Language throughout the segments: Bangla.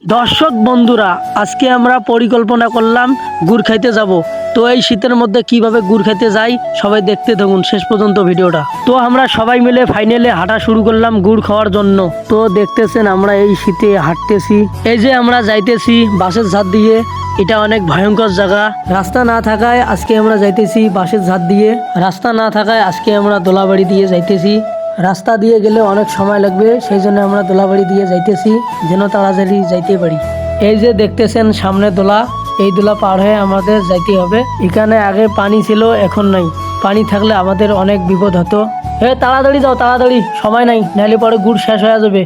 দর্শক বন্ধুরা, আজকে আমরা পরিকল্পনা করলাম গুড় খাইতে যাব। তো এই শীতের মধ্যে কিভাবে গুড় খাইতে যাই সবাই দেখতে থাকুন শেষ পর্যন্ত ভিডিওটা। তো আমরা সবাই মিলে ফাইনালে হাঁটা শুরু করলাম গুড় খাওয়ার জন্য। তো দেখতেছেন আমরা এই শীতে হাঁটতেছি, এই যে আমরা যাইতেছি বাসের ঝাড় দিয়ে। এটা অনেক ভয়ঙ্কর জায়গা, রাস্তা না থাকায় আজকে আমরা যাইতেছি বাসের ঝাড় দিয়ে। রাস্তা না থাকায় আজকে আমরা দোলাবাড়ি দিয়ে যাইতেছি। রাস্তা দিয়ে গেলে অনেক সময় লাগবে, সেই জন্য আমরা দোলাবাড়ি দিয়ে যাইতেছি যেন তাড়াতাড়ি যাইতে পারি। এই যে দেখতেছেন সামনে দোলা, এই দোলা পার হয়ে আমাদের যাইতে হবে। এখানে আগে পানি ছিল, এখন নাই। পানি থাকলে আমাদের অনেক বিপদ হতো। তাড়াতাড়ি যাও, তাড়াতাড়ি, সময় নাই, নাহলে পরে গুড় শেষ হয়ে যাবে।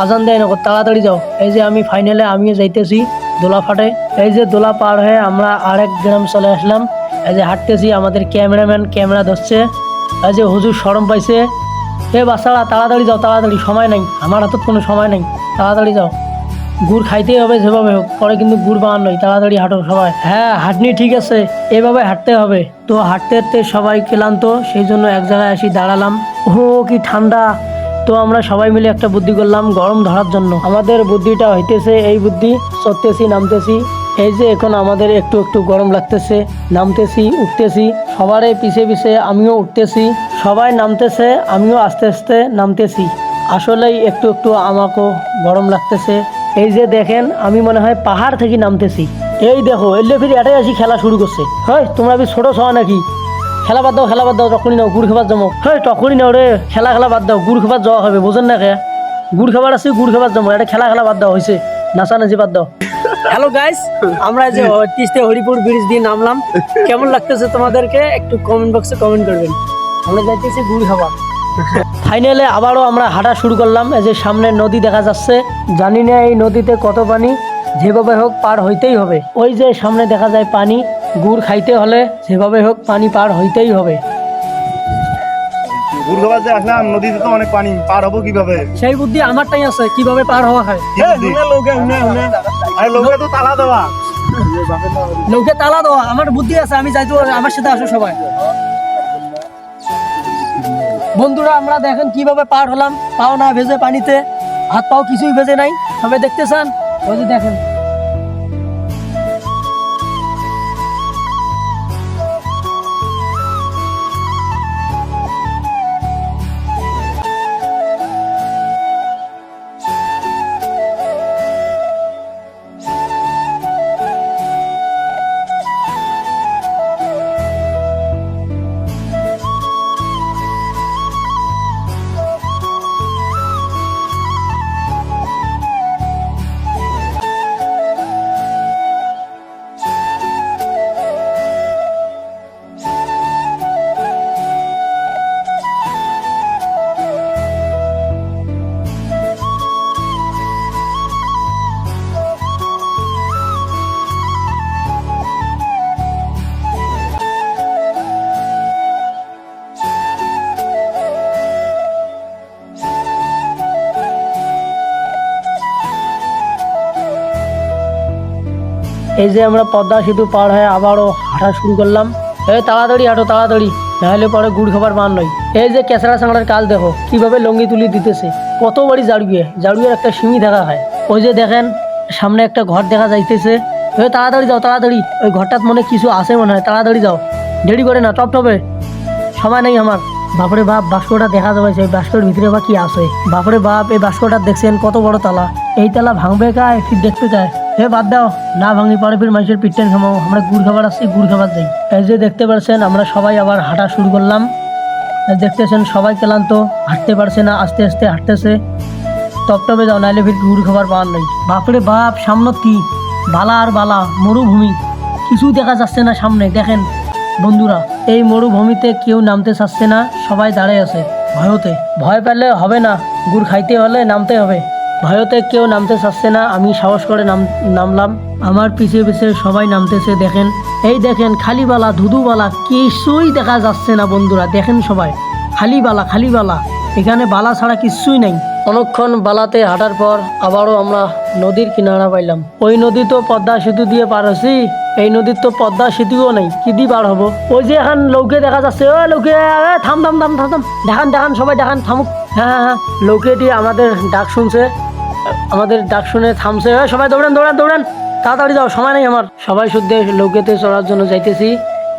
আজান দেয় না, তাড়াতাড়ি যাও। এই যে আমি ফাইনালে আমিও যাইতেছি দোলা ফাটে। এই যে দোলা পার হয়ে আমরা আরেক গ্রাম চলে আসলাম। এই যে হাঁটতেছি, আমাদের ক্যামেরাম্যান ক্যামেরা ধরছে। এই যে হুজুর শরম পাইছে। বাচ্চারা তাড়াতাড়ি যাও, তাড়াতাড়ি, সময় নাই, আমার হাতত কোনো সময় নাই, তাড়াতাড়ি যাও। গুড় খাইতেই হবে যেভাবে হোক, পরে কিন্তু গুড় বানান নয়। তাড়াতাড়ি হাঁটো সবাই। হ্যাঁ, হাঁটনি ঠিক আছে, এভাবে হাঁটতে হবে। তো হাঁটতে হাঁটতে সবাই ক্লান্ত, সেই জন্য এক জায়গায় আসি দাঁড়ালাম। ও কি ঠান্ডা! তো আমরা সবাই মিলে একটা বুদ্ধি করলাম গরম ধরার জন্য। আমাদের বুদ্ধিটা হইতেছে এই বুদ্ধি, চড়তেছি নামতেছি। এই যে এখন আমাদের একটু একটু গরম লাগতেছে, নামতেছি উঠতেছি, সবারই পিছে পিছে আমিও উঠতেছি। সবাই নামতেছে, আমিও আস্তে আস্তে নামতেছি। আসলেই একটু একটু আমাকেও গরম লাগতেছে। এই যে দেখেন, আমি মনে হয় পাহাড় থেকে নামতেছি। এই দেখো, এলে ফিরে এটাই আসি খেলা শুরু করছে। হয় তোমরা বি ছোট ছ নাকি? খেলা বাদ দাও, খেলা বাদ দাও, তখনই নাও গুড় খাবার জমো। হয় তখনই নাও রে, খেলা খেলা বাদ দাও, গুড় খাবার যাওয়া হবে, বোঝেন না কে? গুড় খাবার আছে, গুড় খাবার জমো, এটা খেলা খেলা বাদ দাও, হয়েছে নাচানাচি বাদ দাও। হ্যালো গাইস, আমরা যে তিস্তা হরিপুর ব্রিজ দিয়ে নামলাম। কেমন লাগতেছে তোমাদেরকে একটু কমেন্ট বক্সে কমেন্ট করবেন। আমরা যাইতেছি গুড় খাবার। ফাইনালে আবারও আমরা হাঁটা শুরু করলাম। এই যে সামনে নদী দেখা যাচ্ছে, জানি না এই নদীতে কত পানি, যেভাবে হোক পার হইতেই হবে। ওই যে সামনে দেখা যায় পানি, গুড় খাইতে হলে যেভাবে হোক পানি পার হইতেই হবে। গুড় খাবার যে আসলাম, নদীতে তো অনেক পানি, পার হবো কিভাবে? সেই বুদ্ধি আমারটাই আছে, কিভাবে পার হওয়া হয়। লোকে তো তালা দেওয়া, লোকে তালা দেওয়া, আমার বুদ্ধি আছে, আমি যাইতে পারি, আমার সাথে আসো সবাই। বন্ধুরা, আমরা দেখেন কিভাবে পার হলাম, পাও না ভেজে পানিতে, হাত পাও কিছুই ভেজে নাই। সবাই দেখতে চান? ওই যে দেখেন। এই যে আমরা পদ্মা সেতু পার হয়ে আবারও হাঁটা শুরু করলাম। তাড়াতাড়ি হাঁটো, তাড়াতাড়ি, নাহলে পরে গুড় খাবার মান নয়। এই যে কেঁচড়া চাংড়ার কাজ দেখো কিভাবে লঙ্গি তুলি দিতেছে। কত বাড়ি জাড়ুয়ে, জাড়ুয়ের একটা সিমি দেখা হয়। ওই যে দেখেন সামনে একটা ঘর দেখা যাইতেছে। তাড়াতাড়ি যাও, তাড়াতাড়ি, ওই ঘরটার মনে কিছু আছে মনে হয়, তাড়াতাড়ি যাও, দেরি করে না, টপ টপে, সময় নেই আমার। বাপরে বাপ, বাস্কটা দেখা যাবে, সেই বাস্কর ভিতরে বা কি আছে। বাপরে বাপ, এই বাস্কটা দেখছেন কত বড় তালা। এই তালা ভাঙবে কায়, ফির দেখতে চায়। বাদ দাও, না ভাঙি পরে ফির মানুষের পিঠটান খামাও। আমরা গুড় খাবার আসছি, গুড় খাবার যাই। এই যে দেখতে পাচ্ছেন আমরা সবাই আবার হাঁটা শুরু করলাম। দেখতেছেন সবাই ক্লান্ত, হাঁটতে পারছে না, আস্তে আস্তে হাঁটতেছে। টপটপে যাও, নাহলে ফির গুড় খাবার পাওয়ার নাই। বাপরে বাপ, সামনে কি বালা আর বালা, মরুভূমি, কিছুই দেখা যাচ্ছে না সামনে। দেখেন বন্ধুরা, এই মরুভূমিতে কেউ নামতে চাচ্ছে না, সবাই দাঁড়িয়ে আছে ভয়তে। ভয় পেলে হবে না, গুড় খাইতে হলে নামতে হবে। ভয়তে কেউ নামতে চাচ্ছে না, আমি সাহস করে নামলাম। আমার পিছে পিছে সবাই নামতেছে। দেখেন, এই দেখেন খালি বালা, ধুধু বালা, কিছুই দেখা যাচ্ছে না বন্ধুরা। দেখেন সবাই, খালি বালা, খালি বালা, এখানে বালা ছাড়া কিছুই নাই। অনেকক্ষণ বালাতে হাঁটার পর আবারও আমরা নদীর কিনারা পাইলাম। ওই নদী তো পদ্মা সেতু দিয়ে পার হচ্ছি, এই নদীর তো পদ্মা সেতুও নেই, কি দিয়ে পার হবো? ওই যে এখন লৌকে দেখা যাচ্ছে, ও লৌকে, থাম থাম থাম থাম থাম, দেখান দেখান, সবাই দেখান, থামুক। হ্যাঁ হ্যাঁ হ্যাঁ, লৌকে দিয়ে আমাদের ডাক শুনছে। আমাদের ডাক শুনে থামছে, "এই সবাই দৌড়ান দৌড়ান দৌড়ান, তাড়াতাড়ি যাও, সময় নেই আমার।" সবাই শুদ্ধ নৌকাতে চড়ার জন্য যাইতেছি।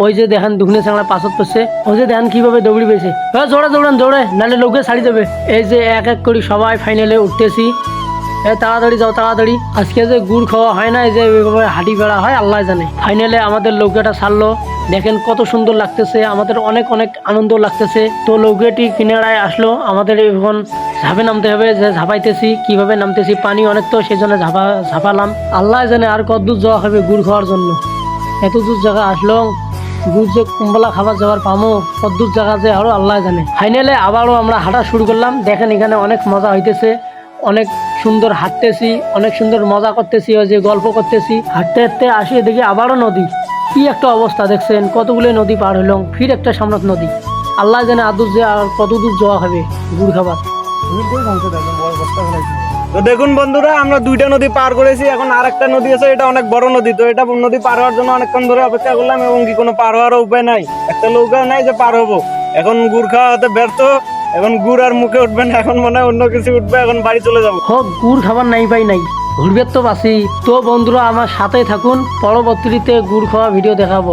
ওই যে দেখেন দুখনে চাংড়া পাছত পড়ছে, ওই যে দেখেন কিভাবে দৌড়ি পেয়েছে, জোরে দৌড়ান দৌড়ে, নাহলে লোকে ছাড়ি যাবে। এই যে এক এক করে সবাই ফাইনালে উঠতেছি। তাড়াতাড়ি যাও তাড়াতাড়ি, আজকে যে গুড় খাওয়া হয় না, এই যে এইভাবে হাঁটি বেড়া হয় আল্লাহ জানে। ফাইনালে আমাদের নৌকাটা ছাড়লো, দেখেন কত সুন্দর লাগতেছে, আমাদের অনেক অনেক আনন্দ লাগতেছে। তো নৌকাটি কিনারায় আসলো, আমাদের এখন ঝাঁপে নামতে হবে, যে ঝাঁপাইতেছি কিভাবে নামতেছি, পানি অনেক তো সেই জন্য ঝাঁপালাম। আল্লাহ জানে আর কত দূর যাওয়া হবে গুড় খাওয়ার জন্য। এত দূর জায়গা আসলো, গুড় যে কুম্বলা খাবার যাওয়ার পামো, কত দূর জায়গা যে আরো আল্লাহ জানে। ফাইনালে আবারও আমরা হাঁটা শুরু করলাম, দেখেন এখানে অনেক মজা হইতেছে, অনেক সুন্দর হাঁটতেছি, অনেক সুন্দর মজা করতেছি, ওই যে গল্প করতেছি। হাঁটতে হাঁটতে আসি এদিকে আবারও নদী, কি একটা অবস্থা দেখছেন, কতগুলো নদী পার হইলাম, ফির একটা সামনাত নদী। আল্লাহ জানে আদুর যে আর কত দূর যাওয়া হবে গুড় খাবার। তো দেখুন বন্ধুরা, আমরা দুইটা নদী পার করেছি, এখন আর একটা নদী আছে, এটা অনেক বড় নদী। তো এটা নদী পার হওয়ার জন্য অনেকক্ষণ ধরে অপেক্ষা করলাম, এবং কি কোনো পার হওয়ার উপায় নাই, একটা নৌকা নাই যে পার হবো। এখন গুড় খাওয়া হতে ব্যর্থ, এখন গুড় আর মুখে উঠবে না, এখন মনে হয় অন্য কিছু উঠবে, এখন বাড়ি চলে যাবো। হোক গুড় খাবার নাই পাই নাই, ঘুরবে তো বাসি। তো বন্ধুরা আমার সাথেই থাকুন, পরবর্তীতে গুড় খাওয়া ভিডিও দেখাবো।